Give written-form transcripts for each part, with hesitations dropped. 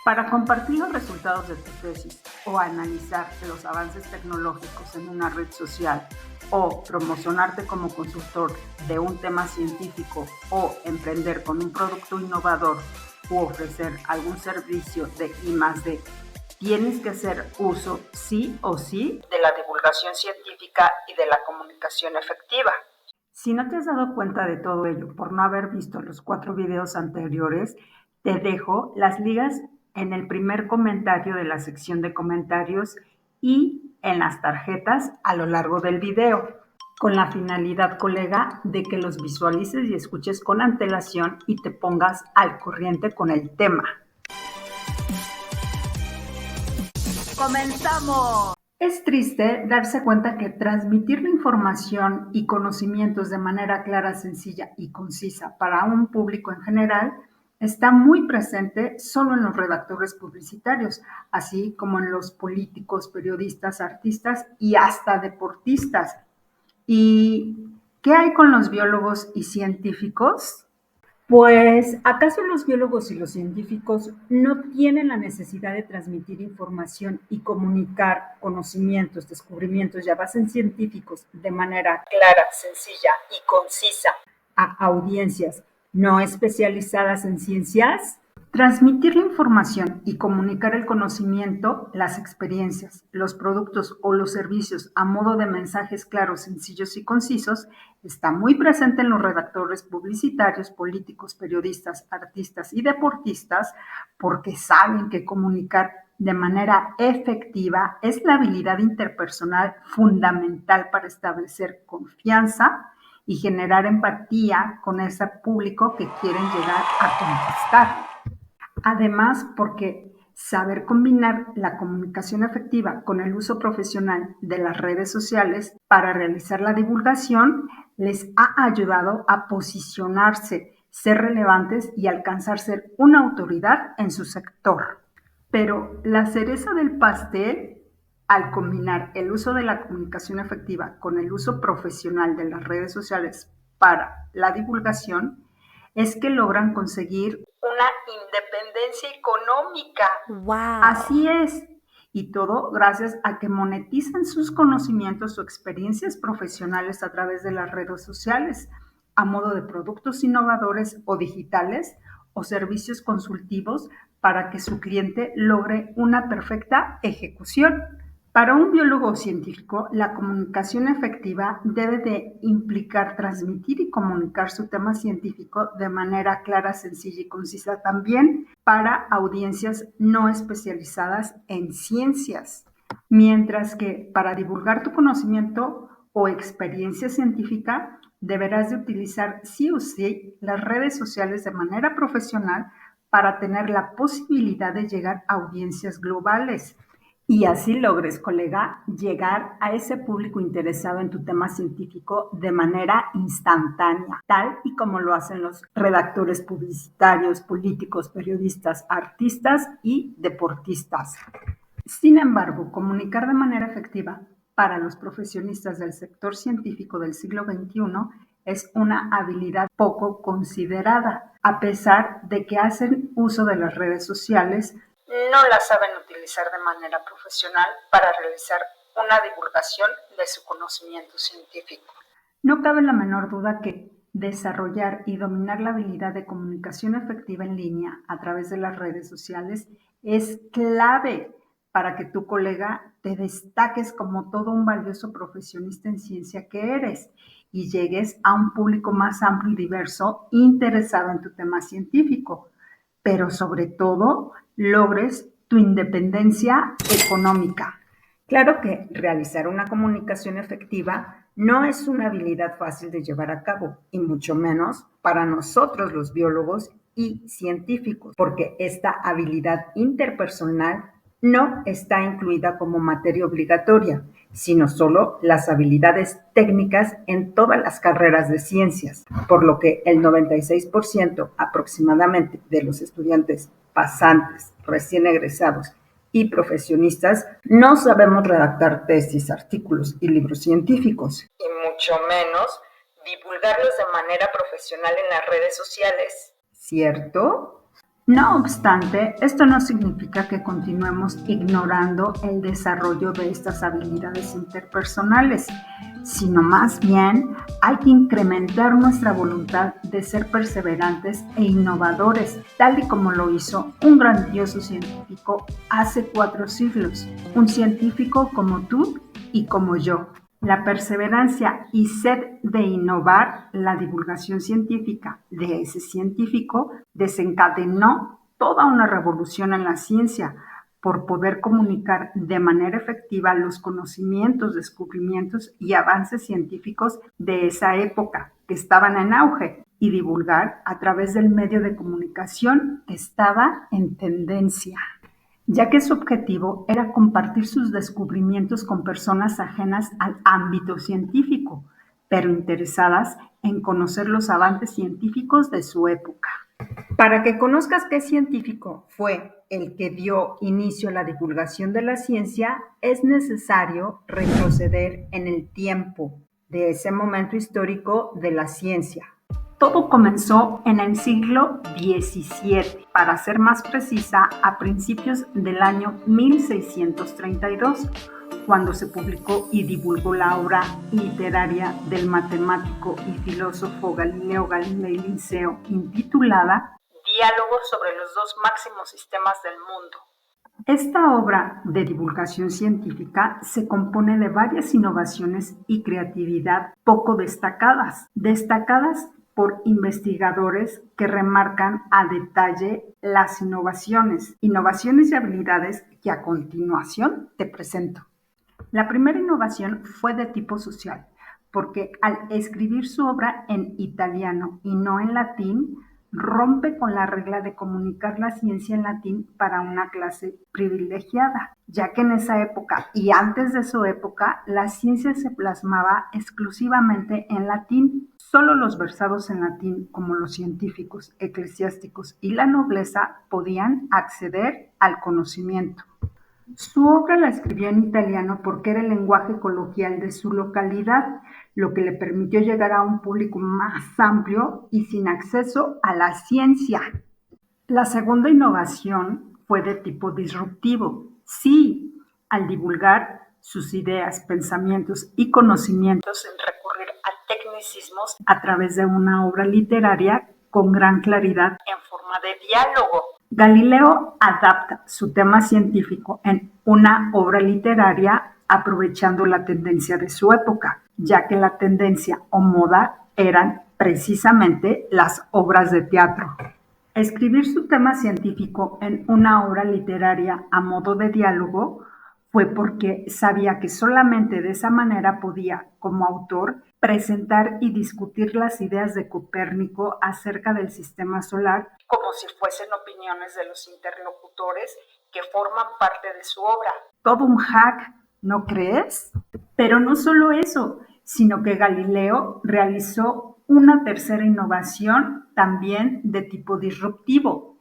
Para compartir los resultados de tu tesis o analizar los avances tecnológicos en una red social o promocionarte como consultor de un tema científico o emprender con un producto innovador u ofrecer algún servicio de I+D, tienes que hacer uso sí o sí de la divulgación científica y de la comunicación efectiva. Si no te has dado cuenta de todo ello por no haber visto los 4 videos anteriores, te dejo las ligas en el primer comentario de la sección de comentarios y en las tarjetas a lo largo del video, con la finalidad, colega, de que los visualices y escuches con antelación y te pongas al corriente con el tema. ¡Comenzamos! Es triste darse cuenta que transmitir la información y conocimientos de manera clara, sencilla y concisa para un público en general está muy presente solo en los redactores publicitarios, así como en los políticos, periodistas, artistas y hasta deportistas. ¿Y qué hay con los biólogos y científicos? Pues, ¿acaso los biólogos y los científicos no tienen la necesidad de transmitir información y comunicar conocimientos, descubrimientos y avances científicos de manera clara, sencilla y concisa a audiencias no especializadas en ciencias? Transmitir la información y comunicar el conocimiento, las experiencias, los productos o los servicios a modo de mensajes claros, sencillos y concisos está muy presente en los redactores publicitarios, políticos, periodistas, artistas y deportistas porque saben que comunicar de manera efectiva es la habilidad interpersonal fundamental para establecer confianza y generar empatía con ese público que quieren llegar a conquistar. Además, porque saber combinar la comunicación efectiva con el uso profesional de las redes sociales para realizar la divulgación les ha ayudado a posicionarse, ser relevantes y alcanzar ser una autoridad en su sector. Pero la cereza del pastel, al combinar el uso de la comunicación efectiva con el uso profesional de las redes sociales para la divulgación, es que logran conseguir una independencia económica. ¡Wow! Así es. Y todo gracias a que monetizan sus conocimientos o experiencias profesionales a través de las redes sociales, a modo de productos innovadores o digitales o servicios consultivos para que su cliente logre una perfecta ejecución. Para un biólogo científico, la comunicación efectiva debe de implicar transmitir y comunicar su tema científico de manera clara, sencilla y concisa también para audiencias no especializadas en ciencias. Mientras que para divulgar tu conocimiento o experiencia científica, deberás de utilizar sí o sí las redes sociales de manera profesional para tener la posibilidad de llegar a audiencias globales. Y así logres, colega, llegar a ese público interesado en tu tema científico de manera instantánea, tal y como lo hacen los redactores publicitarios, políticos, periodistas, artistas y deportistas. Sin embargo, comunicar de manera efectiva para los profesionistas del sector científico del siglo XXI es una habilidad poco considerada, a pesar de que hacen uso de las redes sociales, no la saben utilizar de manera profesional para realizar una divulgación de su conocimiento científico. No cabe la menor duda que desarrollar y dominar la habilidad de comunicación efectiva en línea a través de las redes sociales es clave para que tu colega te destaques como todo un valioso profesionista en ciencia que eres y llegues a un público más amplio y diverso interesado en tu tema científico, pero sobre todo logres tu independencia económica. Claro que realizar una comunicación efectiva no es una habilidad fácil de llevar a cabo, y mucho menos para nosotros los biólogos y científicos, porque esta habilidad interpersonal no está incluida como materia obligatoria, sino solo las habilidades técnicas en todas las carreras de ciencias, por lo que el 96% aproximadamente de los estudiantes pasantes, recién egresados y profesionistas no sabemos redactar tesis, artículos y libros científicos, y mucho menos divulgarlos de manera profesional en las redes sociales. ¿Cierto? No obstante, esto no significa que continuemos ignorando el desarrollo de estas habilidades interpersonales, sino más bien hay que incrementar nuestra voluntad de ser perseverantes e innovadores, tal y como lo hizo un grandioso científico hace 4 siglos, un científico como tú y como yo. La perseverancia y sed de innovar la divulgación científica de ese científico desencadenó toda una revolución en la ciencia por poder comunicar de manera efectiva los conocimientos, descubrimientos y avances científicos de esa época que estaban en auge y divulgar a través del medio de comunicación que estaba en tendencia, ya que su objetivo era compartir sus descubrimientos con personas ajenas al ámbito científico, pero interesadas en conocer los avances científicos de su época. Para que conozcas qué científico fue el que dio inicio a la divulgación de la ciencia, es necesario retroceder en el tiempo de ese momento histórico de la ciencia. Todo comenzó en el siglo XVII, para ser más precisa, a principios del año 1632, cuando se publicó y divulgó la obra literaria del matemático y filósofo Galileo Galilei Linceo, intitulada Diálogos sobre los dos máximos sistemas del mundo. Esta obra de divulgación científica se compone de varias innovaciones y creatividad poco destacadas por investigadores que remarcan a detalle las innovaciones y habilidades que a continuación te presento. La primera innovación fue de tipo social, porque al escribir su obra en italiano y no en latín, rompe con la regla de comunicar la ciencia en latín para una clase privilegiada, ya que en esa época y antes de su época la ciencia se plasmaba exclusivamente en latín. Solo los versados en latín, como los científicos, eclesiásticos y la nobleza, podían acceder al conocimiento. Su obra la escribió en italiano porque era el lenguaje coloquial de su localidad, lo que le permitió llegar a un público más amplio y sin acceso a la ciencia. La segunda innovación fue de tipo disruptivo. Sí, al divulgar sus ideas, pensamientos y conocimientos sin recurrir a tecnicismos a través de una obra literaria con gran claridad en forma de diálogo. Galileo adapta su tema científico en una obra literaria aprovechando la tendencia de su época, ya que la tendencia o moda eran precisamente las obras de teatro. Escribir su tema científico en una obra literaria a modo de diálogo fue porque sabía que solamente de esa manera podía, como autor, presentar y discutir las ideas de Copérnico acerca del sistema solar como si fuesen opiniones de los interlocutores que forman parte de su obra. Todo un hack, ¿no crees? Pero no solo eso, sino que Galileo realizó una tercera innovación también de tipo disruptivo,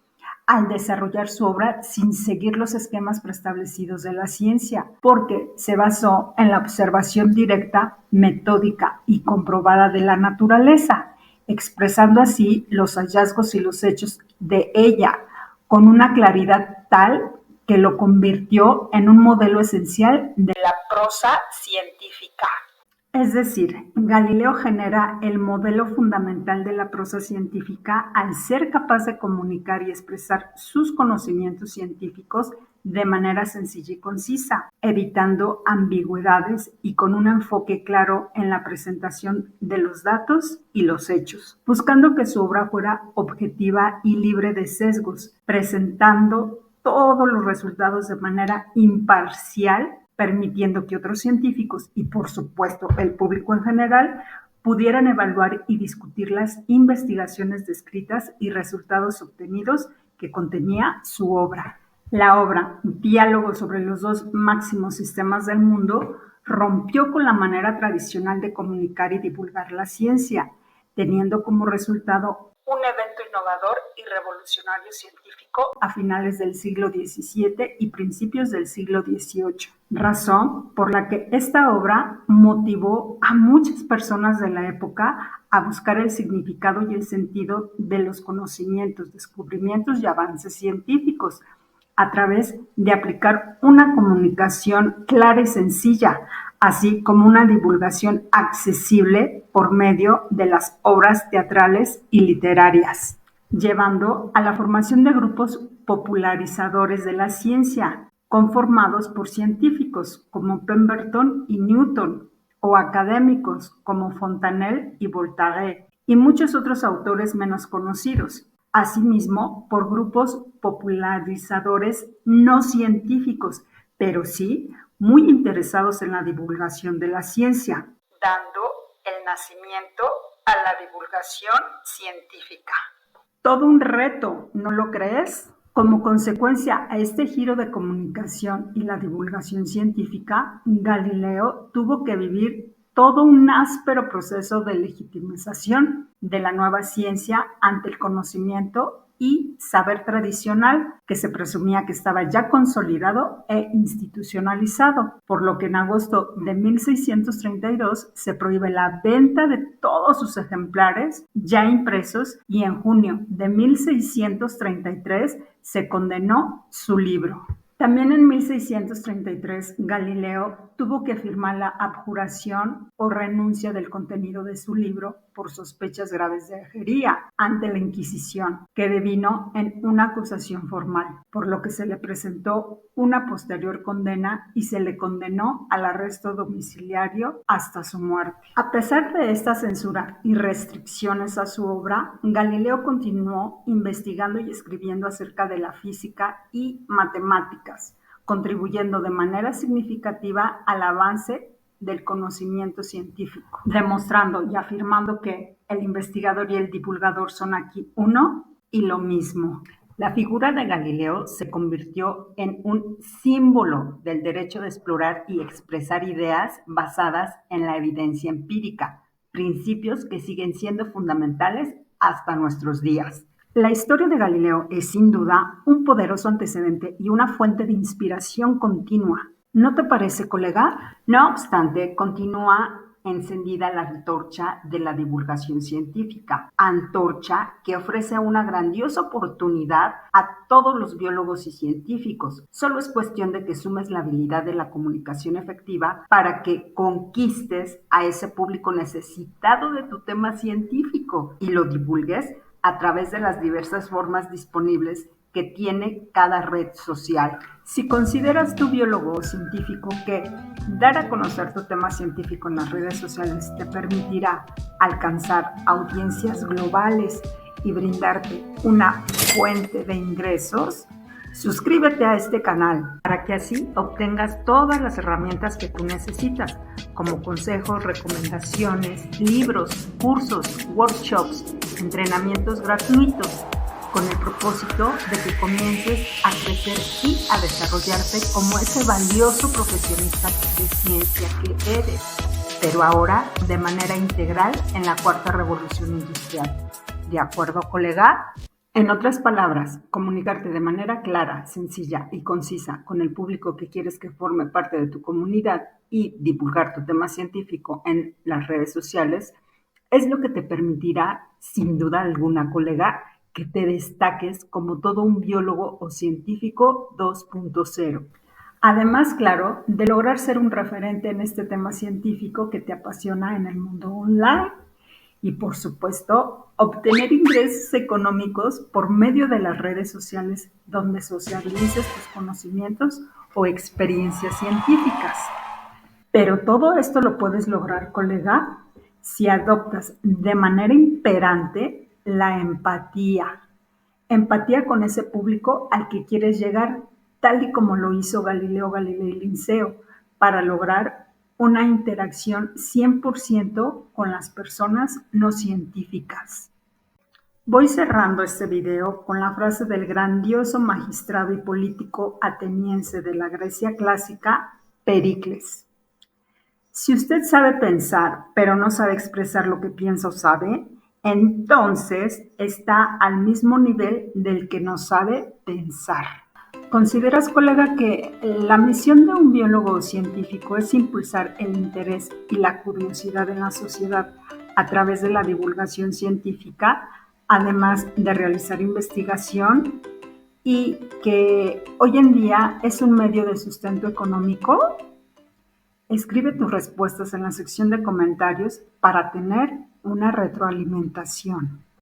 al desarrollar su obra sin seguir los esquemas preestablecidos de la ciencia, porque se basó en la observación directa, metódica y comprobada de la naturaleza, expresando así los hallazgos y los hechos de ella con una claridad tal que lo convirtió en un modelo esencial de la prosa científica. Es decir, Galileo genera el modelo fundamental de la prosa científica al ser capaz de comunicar y expresar sus conocimientos científicos de manera sencilla y concisa, evitando ambigüedades y con un enfoque claro en la presentación de los datos y los hechos, buscando que su obra fuera objetiva y libre de sesgos, presentando todos los resultados de manera imparcial, permitiendo que otros científicos y, por supuesto, el público en general pudieran evaluar y discutir las investigaciones descritas y resultados obtenidos que contenía su obra. La obra Diálogo sobre los dos máximos sistemas del mundo rompió con la manera tradicional de comunicar y divulgar la ciencia, teniendo como resultado un evento innovador y revolucionario científico a finales del siglo XVII y principios del siglo XVIII, razón por la que esta obra motivó a muchas personas de la época a buscar el significado y el sentido de los conocimientos, descubrimientos y avances científicos a través de aplicar una comunicación clara y sencilla, así como una divulgación accesible por medio de las obras teatrales y literarias, llevando a la formación de grupos popularizadores de la ciencia, conformados por científicos como Pemberton y Newton, o académicos como Fontanelle y Voltaire, y muchos otros autores menos conocidos. Asimismo, por grupos popularizadores no científicos, pero sí muy interesados en la divulgación de la ciencia, dando el nacimiento a la divulgación científica. Todo un reto, ¿no lo crees? Como consecuencia a este giro de comunicación y la divulgación científica, Galileo tuvo que vivir todo un áspero proceso de legitimización de la nueva ciencia ante el conocimiento y saber tradicional que se presumía que estaba ya consolidado e institucionalizado, por lo que en agosto de 1632 se prohíbe la venta de todos sus ejemplares ya impresos y en junio de 1633 se condenó su libro. También en 1633 Galileo tuvo que firmar la abjuración o renuncia del contenido de su libro por sospechas graves de herejías ante la Inquisición, que devino en una acusación formal, por lo que se le presentó una posterior condena y se le condenó al arresto domiciliario hasta su muerte. A pesar de esta censura y restricciones a su obra, Galileo continuó investigando y escribiendo acerca de la física y matemáticas, contribuyendo de manera significativa al avance del conocimiento científico, demostrando y afirmando que el investigador y el divulgador son aquí uno y lo mismo. La figura de Galileo se convirtió en un símbolo del derecho de explorar y expresar ideas basadas en la evidencia empírica, principios que siguen siendo fundamentales hasta nuestros días. La historia de Galileo es sin duda un poderoso antecedente y una fuente de inspiración continua. ¿No te parece, colega? No obstante, continúa encendida la antorcha de la divulgación científica, antorcha que ofrece una grandiosa oportunidad a todos los biólogos y científicos. Solo es cuestión de que sumes la habilidad de la comunicación efectiva para que conquistes a ese público necesitado de tu tema científico y lo divulgues a través de las diversas formas disponibles que tiene cada red social. Si consideras tú, biólogo o científico, que dar a conocer tu tema científico en las redes sociales te permitirá alcanzar audiencias globales y brindarte una fuente de ingresos, suscríbete a este canal para que así obtengas todas las herramientas que tú necesitas, como consejos, recomendaciones, libros, cursos, workshops, entrenamientos gratuitos, con el propósito de que comiences a crecer y a desarrollarte como ese valioso profesionista de ciencia que eres, pero ahora de manera integral en la cuarta revolución industrial. ¿De acuerdo, colega? En otras palabras, comunicarte de manera clara, sencilla y concisa con el público que quieres que forme parte de tu comunidad y divulgar tu tema científico en las redes sociales es lo que te permitirá, sin duda alguna, colega, que te destaques como todo un biólogo o científico 2.0. Además, claro, de lograr ser un referente en este tema científico que te apasiona en el mundo online y, por supuesto, obtener ingresos económicos por medio de las redes sociales donde socialices tus conocimientos o experiencias científicas. Pero todo esto lo puedes lograr, colega, si adoptas de manera imperante la empatía. Empatía con ese público al que quieres llegar, tal y como lo hizo Galileo Galilei Linceo, para lograr una interacción 100% con las personas no científicas. Voy cerrando este video con la frase del grandioso magistrado y político ateniense de la Grecia clásica, Pericles. Si usted sabe pensar, pero no sabe expresar lo que piensa o sabe, entonces está al mismo nivel del que no sabe pensar. ¿Consideras, colega, que la misión de un biólogo o científico es impulsar el interés y la curiosidad en la sociedad a través de la divulgación científica, además de realizar investigación, y que hoy en día es un medio de sustento económico? Escribe tus respuestas en la sección de comentarios para tener una retroalimentación.